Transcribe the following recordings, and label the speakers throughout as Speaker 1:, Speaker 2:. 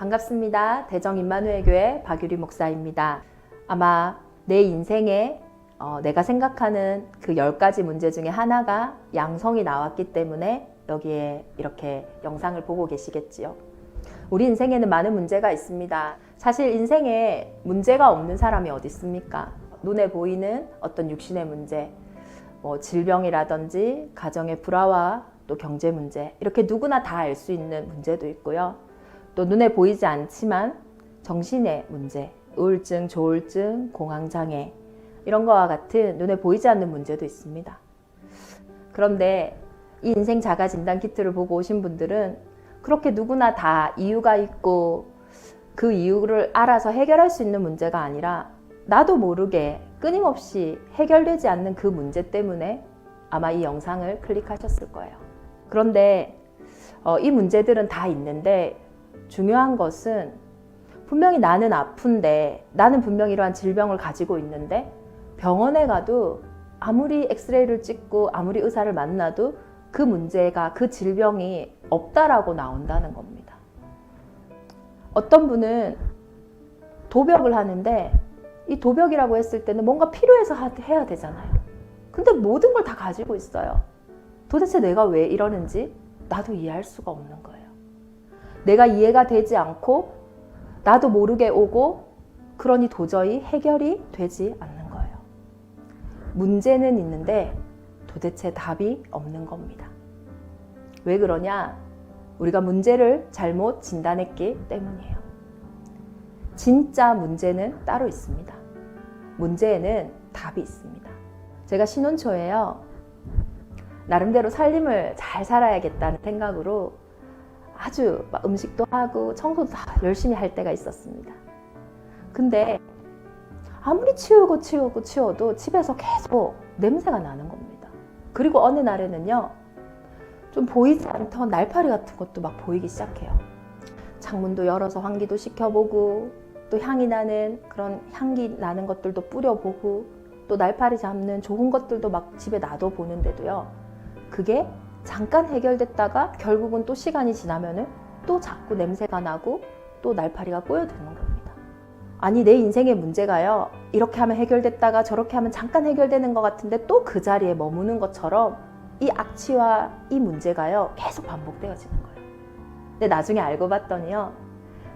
Speaker 1: 반갑습니다. 대정 임마누엘교회 박유리 목사입니다. 아마 내 인생에 내가 생각하는 그 10가지 문제 중에 하나가 양성이 나왔기 때문에 여기에 이렇게 영상을 보고 계시겠지요. 우리 인생에는 많은 문제가 있습니다. 사실 인생에 문제가 없는 사람이 어디 있습니까? 눈에 보이는 어떤 육신의 문제, 질병이라든지 가정의 불화와 또 경제 문제, 이렇게 누구나 다 알 수 있는 문제도 있고요. 또 눈에 보이지 않지만 정신의 문제, 우울증, 조울증, 공황장애 이런 거와 같은 눈에 보이지 않는 문제도 있습니다. 그런데 이 인생 자가 진단 키트를 보고 오신 분들은 그렇게 누구나 다 이유가 있고 그 이유를 알아서 해결할 수 있는 문제가 아니라 나도 모르게 끊임없이 해결되지 않는 그 문제 때문에 아마 이 영상을 클릭하셨을 거예요. 그런데 이 문제들은 다 있는데 중요한 것은 분명히 나는 아픈데, 나는 분명히 이러한 질병을 가지고 있는데 병원에 가도 아무리 엑스레이를 찍고 아무리 의사를 만나도 그 문제가, 그 질병이 없다라고 나온다는 겁니다. 어떤 분은 도벽을 하는데 이 도벽이라고 했을 때는 뭔가 필요해서 해야 되잖아요. 근데 모든 걸 다 가지고 있어요. 도대체 내가 왜 이러는지 나도 이해할 수가 없는 거예요. 내가 이해가 되지 않고 나도 모르게 오고 그러니 도저히 해결이 되지 않는 거예요. 문제는 있는데 도대체 답이 없는 겁니다. 왜 그러냐? 우리가 문제를 잘못 진단했기 때문이에요. 진짜 문제는 따로 있습니다. 문제에는 답이 있습니다. 제가 신혼초에요. 나름대로 살림을 잘 살아야겠다는 생각으로 아주 음식도 하고 청소도 다 열심히 할 때가 있었습니다. 근데 아무리 치워도 집에서 계속 냄새가 나는 겁니다. 그리고 어느 날에는요, 좀 보이지 않던 날파리 같은 것도 막 보이기 시작해요. 창문도 열어서 환기도 시켜보고 또 향이 나는 그런 향기 나는 것들도 뿌려보고 또 날파리 잡는 좋은 것들도 막 집에 놔둬보는데도요, 그게 잠깐 해결됐다가 결국은 또 시간이 지나면은 또 자꾸 냄새가 나고 또 날파리가 꼬여드는 겁니다. 아니, 내 인생의 문제가요, 이렇게 하면 해결됐다가 저렇게 하면 잠깐 해결되는 것 같은데 또 그 자리에 머무는 것처럼 이 악취와 이 문제가요 계속 반복되어지는 거예요. 근데 나중에 알고 봤더니요,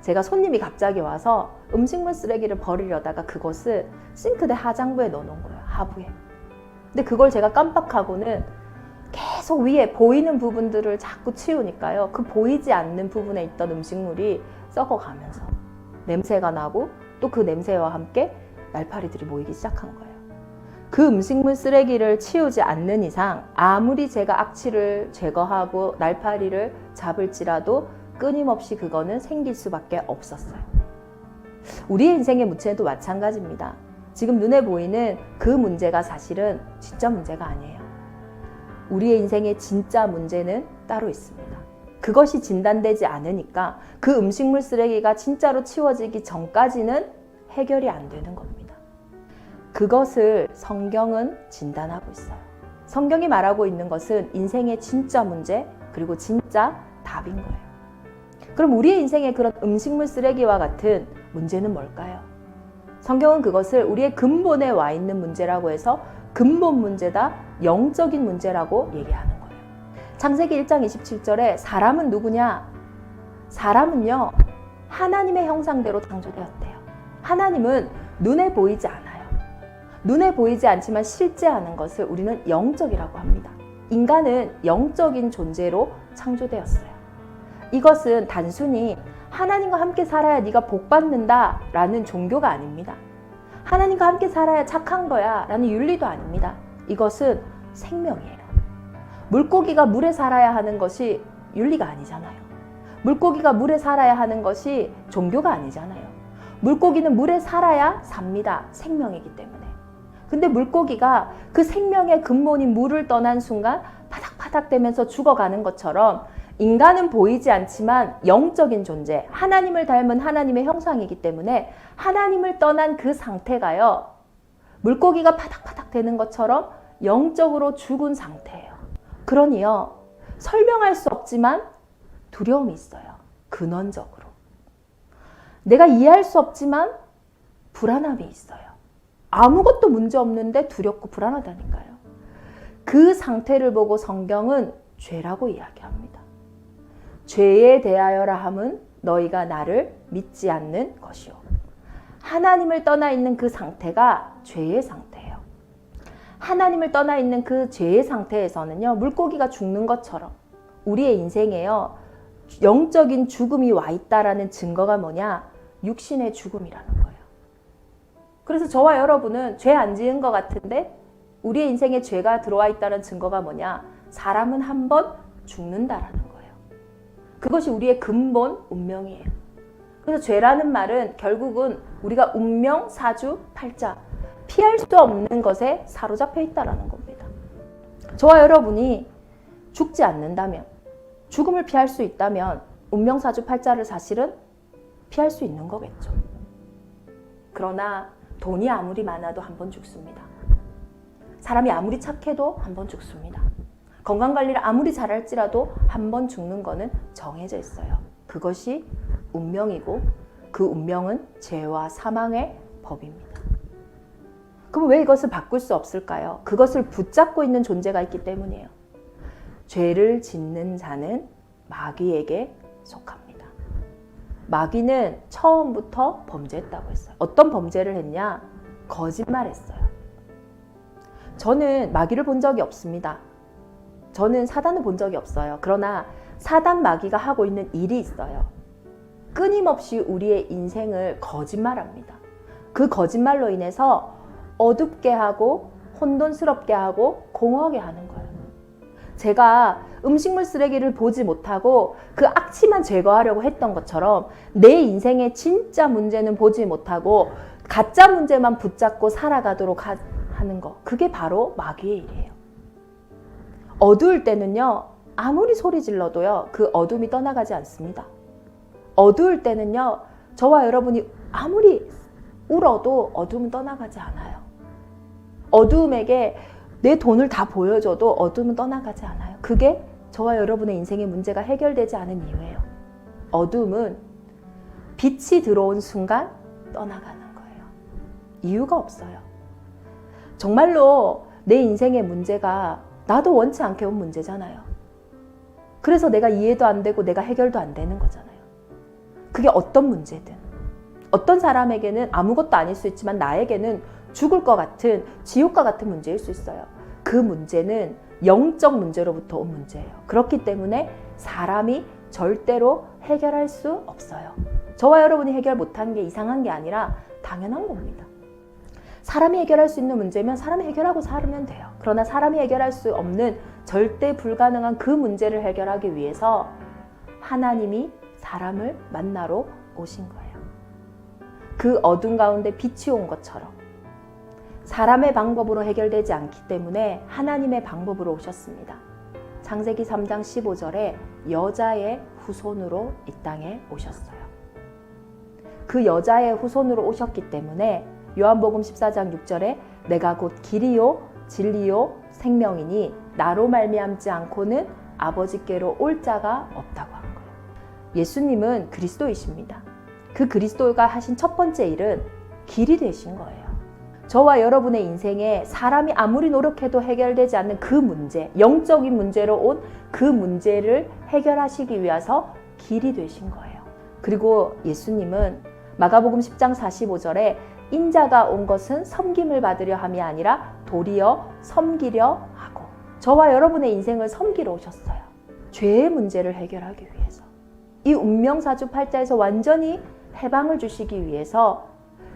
Speaker 1: 제가 손님이 갑자기 와서 음식물 쓰레기를 버리려다가 그것을 싱크대 하장부에 넣어놓은 거예요. 하부에. 근데 그걸 제가 깜빡하고는 계속 위에 보이는 부분들을 자꾸 치우니까요, 그 보이지 않는 부분에 있던 음식물이 썩어가면서 냄새가 나고 또 그 냄새와 함께 날파리들이 모이기 시작한 거예요. 그 음식물 쓰레기를 치우지 않는 이상 아무리 제가 악취를 제거하고 날파리를 잡을지라도 끊임없이 그거는 생길 수밖에 없었어요. 우리의 인생의 문제도 마찬가지입니다. 지금 눈에 보이는 그 문제가 사실은 진짜 문제가 아니에요. 우리의 인생의 진짜 문제는 따로 있습니다. 그것이 진단되지 않으니까 그 음식물 쓰레기가 진짜로 치워지기 전까지는 해결이 안 되는 겁니다. 그것을 성경은 진단하고 있어요. 성경이 말하고 있는 것은 인생의 진짜 문제, 그리고 진짜 답인 거예요. 그럼 우리의 인생의 그런 음식물 쓰레기와 같은 문제는 뭘까요? 성경은 그것을 우리의 근본에 와 있는 문제라고 해서 근본 문제다, 영적인 문제라고 얘기하는 거예요. 창세기 1장 27절에 사람은 누구냐? 사람은요, 하나님의 형상대로 창조되었대요. 하나님은 눈에 보이지 않아요. 눈에 보이지 않지만 실제하는 것을 우리는 영적이라고 합니다. 인간은 영적인 존재로 창조되었어요. 이것은 단순히 하나님과 함께 살아야 네가 복 받는다 라는 종교가 아닙니다. 하나님과 함께 살아야 착한 거야 라는 윤리도 아닙니다. 이것은 생명이에요. 물고기가 물에 살아야 하는 것이 윤리가 아니잖아요. 물고기가 물에 살아야 하는 것이 종교가 아니잖아요. 물고기는 물에 살아야 삽니다. 생명이기 때문에. 근데 물고기가 그 생명의 근본인 물을 떠난 순간 파닥파닥 되면서 죽어가는 것처럼 인간은 보이지 않지만 영적인 존재, 하나님을 닮은 하나님의 형상이기 때문에 하나님을 떠난 그 상태가요, 물고기가 파닥파닥 되는 것처럼 영적으로 죽은 상태예요. 그러니요, 설명할 수 없지만 두려움이 있어요. 근원적으로. 내가 이해할 수 없지만 불안함이 있어요. 아무것도 문제 없는데 두렵고 불안하다니까요. 그 상태를 보고 성경은 죄라고 이야기합니다. 죄에 대하여라 함은 너희가 나를 믿지 않는 것이요. 하나님을 떠나 있는 그 상태가 죄의 상태예요. 하나님을 떠나 있는 그 죄의 상태에서는요, 물고기가 죽는 것처럼 우리의 인생에요, 영적인 죽음이 와 있다라는 증거가 뭐냐? 육신의 죽음이라는 거예요. 그래서 저와 여러분은 죄 안 지은 것 같은데 우리의 인생에 죄가 들어와 있다는 증거가 뭐냐? 사람은 한 번 죽는다라는 거예요. 그것이 우리의 근본 운명이에요. 그래서 죄라는 말은 결국은 우리가 운명, 사주, 팔자, 피할 수 없는 것에 사로잡혀 있다라는 겁니다. 저와 여러분이 죽지 않는다면, 죽음을 피할 수 있다면 운명, 사주, 팔자를 사실은 피할 수 있는 거겠죠. 그러나 돈이 아무리 많아도 한 번 죽습니다. 사람이 아무리 착해도 한 번 죽습니다. 건강관리를 아무리 잘할지라도 한 번 죽는 거는 정해져 있어요. 그것이 운명이고 그 운명은 죄와 사망의 법입니다. 그럼 왜 이것을 바꿀 수 없을까요? 그것을 붙잡고 있는 존재가 있기 때문이에요. 죄를 짓는 자는 마귀에게 속합니다. 마귀는 처음부터 범죄했다고 했어요. 어떤 범죄를 했냐? 거짓말했어요. 저는 마귀를 본 적이 없습니다. 저는 사단을 본 적이 없어요. 그러나 사단 마귀가 하고 있는 일이 있어요. 끊임없이 우리의 인생을 거짓말합니다. 그 거짓말로 인해서 어둡게 하고 혼돈스럽게 하고 공허하게 하는 거예요. 제가 음식물 쓰레기를 보지 못하고 그 악취만 제거하려고 했던 것처럼 내 인생의 진짜 문제는 보지 못하고 가짜 문제만 붙잡고 살아가도록 하는 거, 그게 바로 마귀의 일이에요. 어두울 때는요, 아무리 소리 질러도요, 그 어둠이 떠나가지 않습니다. 어두울 때는요, 저와 여러분이 아무리 울어도 어둠은 떠나가지 않아요. 어두움에게 내 돈을 다 보여줘도 어둠은 떠나가지 않아요. 그게 저와 여러분의 인생의 문제가 해결되지 않은 이유예요. 어둠은 빛이 들어온 순간 떠나가는 거예요. 이유가 없어요. 정말로 내 인생의 문제가 나도 원치 않게 온 문제잖아요. 그래서 내가 이해도 안 되고 내가 해결도 안 되는 거잖아요. 그게 어떤 문제든. 어떤 사람에게는 아무것도 아닐 수 있지만 나에게는 죽을 것 같은 지옥과 같은 문제일 수 있어요. 그 문제는 영적 문제로부터 온 문제예요. 그렇기 때문에 사람이 절대로 해결할 수 없어요. 저와 여러분이 해결 못한 게 이상한 게 아니라 당연한 겁니다. 사람이 해결할 수 있는 문제면 사람이 해결하고 살면 돼요. 그러나 사람이 해결할 수 없는 절대 불가능한 그 문제를 해결하기 위해서 하나님이 사람을 만나러 오신 거예요. 그 어둠 가운데 빛이 온 것처럼 사람의 방법으로 해결되지 않기 때문에 하나님의 방법으로 오셨습니다. 창세기 3장 15절에 여자의 후손으로 이 땅에 오셨어요. 그 여자의 후손으로 오셨기 때문에 요한복음 14장 6절에 내가 곧 길이요 진리요 생명이니 나로 말미암지 않고는 아버지께로 올 자가 없다고 한 거예요. 예수님은 그리스도이십니다. 그 그리스도가 하신 첫 번째 일은 길이 되신 거예요. 저와 여러분의 인생에 사람이 아무리 노력해도 해결되지 않는 그 문제, 영적인 문제로 온 그 문제를 해결하시기 위해서 길이 되신 거예요. 그리고 예수님은 마가복음 10장 45절에 인자가 온 것은 섬김을 받으려 함이 아니라 도리어 섬기려 하고, 저와 여러분의 인생을 섬기러 오셨어요. 죄의 문제를 해결하기 위해서. 이 운명사주 팔자에서 완전히 해방을 주시기 위해서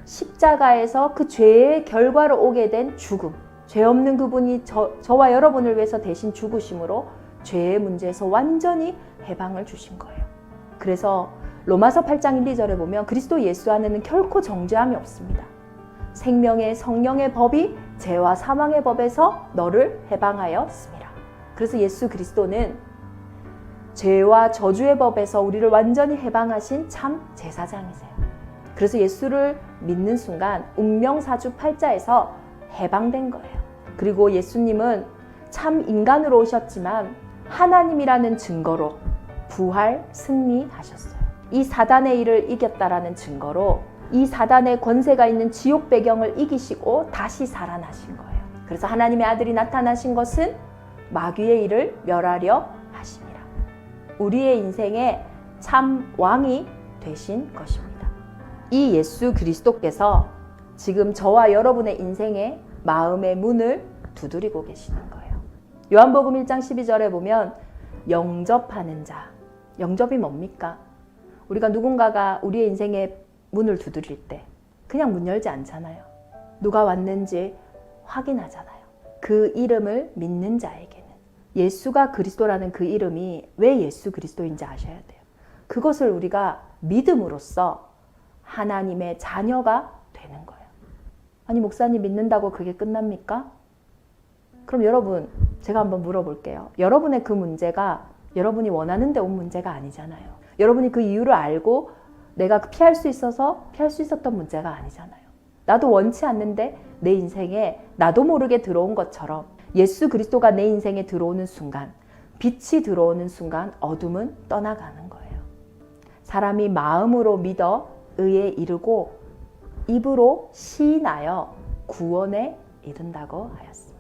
Speaker 1: 십자가에서 그 죄의 결과로 오게 된 죽음, 죄 없는 그분이 저와 여러분을 위해서 대신 죽으심으로 죄의 문제에서 완전히 해방을 주신 거예요. 그래서 로마서 8장 1, 2절에 보면 그리스도 예수 안에는 결코 정죄함이 없습니다. 생명의 성령의 법이 죄와 사망의 법에서 너를 해방하였습니다. 그래서 예수 그리스도는 죄와 저주의 법에서 우리를 완전히 해방하신 참 제사장이세요. 그래서 예수를 믿는 순간 운명사주 팔자에서 해방된 거예요. 그리고 예수님은 참 인간으로 오셨지만 하나님이라는 증거로 부활 승리하셨어요. 이 사단의 일을 이겼다라는 증거로 이 사단의 권세가 있는 지옥 배경을 이기시고 다시 살아나신 거예요. 그래서 하나님의 아들이 나타나신 것은 마귀의 일을 멸하려 하심이라. 우리의 인생의 참 왕이 되신 것입니다. 이 예수 그리스도께서 지금 저와 여러분의 인생의 마음의 문을 두드리고 계시는 거예요. 요한복음 1장 12절에 보면 영접하는 자. 영접이 뭡니까? 우리가 누군가가 우리의 인생의 문을 두드릴 때 그냥 문 열지 않잖아요. 누가 왔는지 확인하잖아요. 그 이름을 믿는 자에게는 예수가 그리스도라는 그 이름이 왜 예수 그리스도인지 아셔야 돼요. 그것을 우리가 믿음으로써 하나님의 자녀가 되는 거예요. 아니 목사님 믿는다고 그게 끝납니까? 그럼 여러분 제가 한번 물어볼게요. 여러분의 그 문제가 여러분이 원하는 데 온 문제가 아니잖아요. 여러분이 그 이유를 알고 내가 피할 수 있어서 피할 수 있었던 문제가 아니잖아요. 나도 원치 않는데 내 인생에 나도 모르게 들어온 것처럼 예수 그리스도가 내 인생에 들어오는 순간, 빛이 들어오는 순간 어둠은 떠나가는 거예요. 사람이 마음으로 믿어 의에 이르고 입으로 시인하여 구원에 이른다고 하였습니다.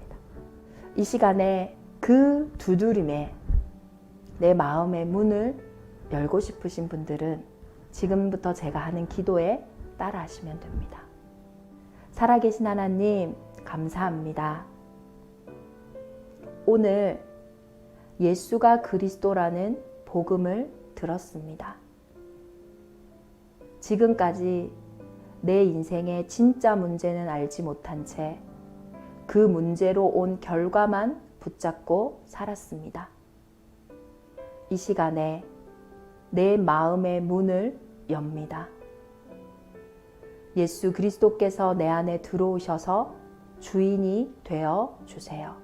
Speaker 1: 이 시간에 그 두드림에 내 마음의 문을 열고 싶으신 분들은 지금부터 제가 하는 기도에 따라 하시면 됩니다. 살아계신 하나님, 감사합니다. 오늘 예수가 그리스도라는 복음을 들었습니다. 지금까지 내 인생의 진짜 문제는 알지 못한 채 그 문제로 온 결과만 붙잡고 살았습니다. 이 시간에 내 마음의 문을 엽니다. 예수 그리스도께서 내 안에 들어오셔서 주인이 되어 주세요.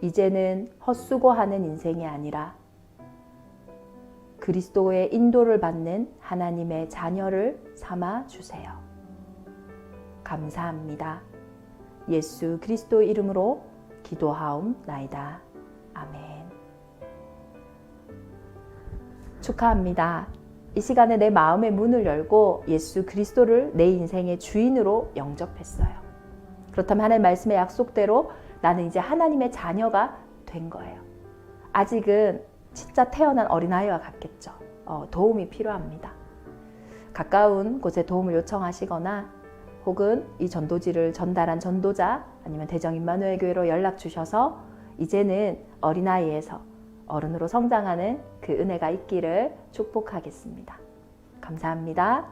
Speaker 1: 이제는 헛수고하는 인생이 아니라 그리스도의 인도를 받는 하나님의 자녀를 삼아 주세요. 감사합니다. 예수 그리스도 이름으로 기도하옵나이다. 아멘. 축하합니다. 이 시간에 내 마음의 문을 열고 예수 그리스도를 내 인생의 주인으로 영접했어요. 그렇다면 하나님의 말씀의 약속대로 나는 이제 하나님의 자녀가 된 거예요. 아직은 진짜 태어난 어린아이와 같겠죠. 도움이 필요합니다. 가까운 곳에 도움을 요청하시거나 혹은 이 전도지를 전달한 전도자 아니면 대정 임마누엘 교회로 연락 주셔서 이제는 어린아이에서 어른으로 성장하는 그 은혜가 있기를 축복하겠습니다. 감사합니다.